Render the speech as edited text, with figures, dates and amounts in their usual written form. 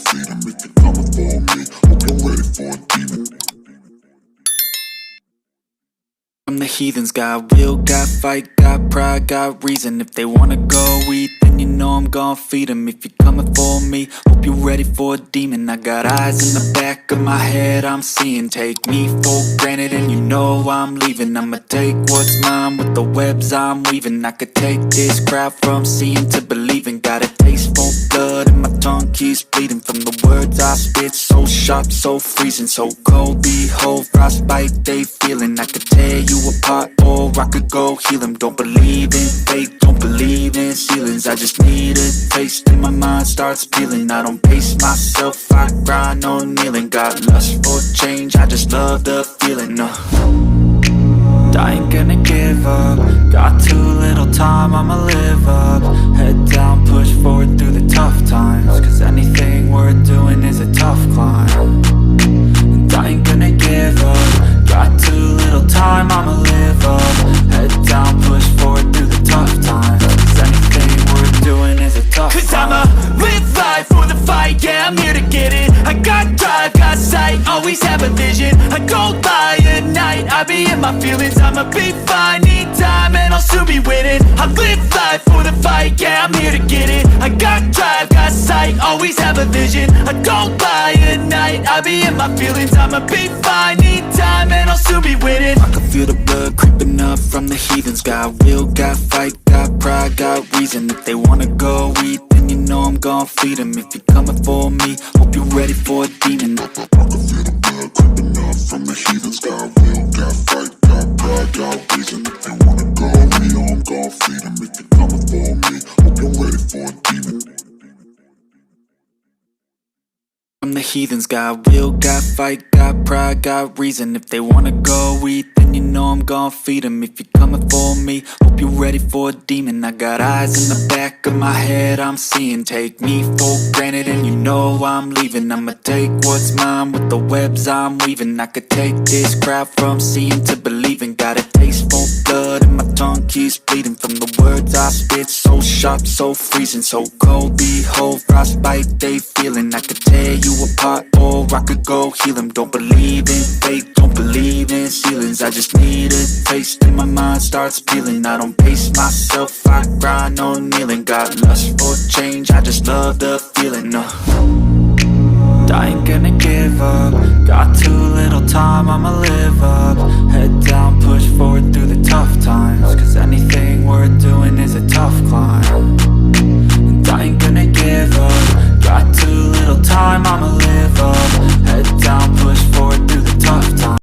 feed 'em if you're coming for me. Hope you're ready for a demon. I'm the heathens, got will, got fight, got pride, got reason. If they wanna go eat, then you know I'm gon' feed 'em. If you're coming for me, hope you're ready for a demon. I got eyes in the back of my head, I'm seeing. Take me for granted and you know I'm leaving. I'ma take what's mine with the webs I'm weaving. I could take this crowd from seeing to believing. Got a taste for blood and my tongue keeps bleeding. From the words I spit, so sharp, so freezing, so cold. Behold, frostbite they feeling. I could tear you apart or I could go heal 'em. Don't believe in fate, don't believe in ceilings. I just need a taste and my mind starts peeling. I don't pace myself, I grind on kneeling. Got lust for change, I just love the feeling. I ain't gonna give up. Got too little time, I'ma live up. Head down, push forward through the tough times. Cause anything worth doing is a tough climb. And I ain't gonna give up. Got too little time, I'ma live up. Head down, push forward through the tough times. Cause anything worth doing is a tough climb. Cause I'ma live life for the fight, yeah, I'm here to get it. I got drive, got sight, always have a vision. I go by at night, I be in my feelings. I'ma be fine, need time, and I'll soon be winning. I live life for the fight, yeah, I'm here to get it. I got drive, got sight, always have a vision. I go by at night, I be in my feelings. I'ma be fine, need time, and I'll soon be winning. I can feel the blood creeping up from the heathens. Got will, got fight, got pride, got reason. If they wanna go eat, then you know I'm gon' feed 'em. If you're coming for me, hope you're ready for a demon. I can feel the blood creeping up from the heathens. Got will, got fight, got pride, got reason. If they wanna go, me, I'm gon' feed 'em. If you're coming for me, hope you're ready for a demon. I'm the heathens, got will, got fight, got pride, got reason. If they wanna go eat, then you know I'm gon' feed 'em. If you're coming for me, hope you're ready for a demon. I got eyes in the back of my head, I'm seeing. Take me for granted and you know I'm leaving. I'ma take what's mine with the webs I'm weaving. I could take this crowd from seeing to believing. Got a taste for blood and my tongue keeps bleeding. From the words I spit, so sharp, so freezing, so cold. Behold, frostbite they feeling. I could tear you apart or I could go heal 'em. Don't believe in fate, don't believe in ceilings. I just need a taste and my mind starts peeling. I don't pace myself, I grind on kneeling. Got lust for change, I just love the feeling. I ain't gonna give up. Got too little time, I'ma live up. Head down, push forward through the tough times. Cause anything worth doing is a tough climb. And I ain't gonna give up. Got too little time, I'ma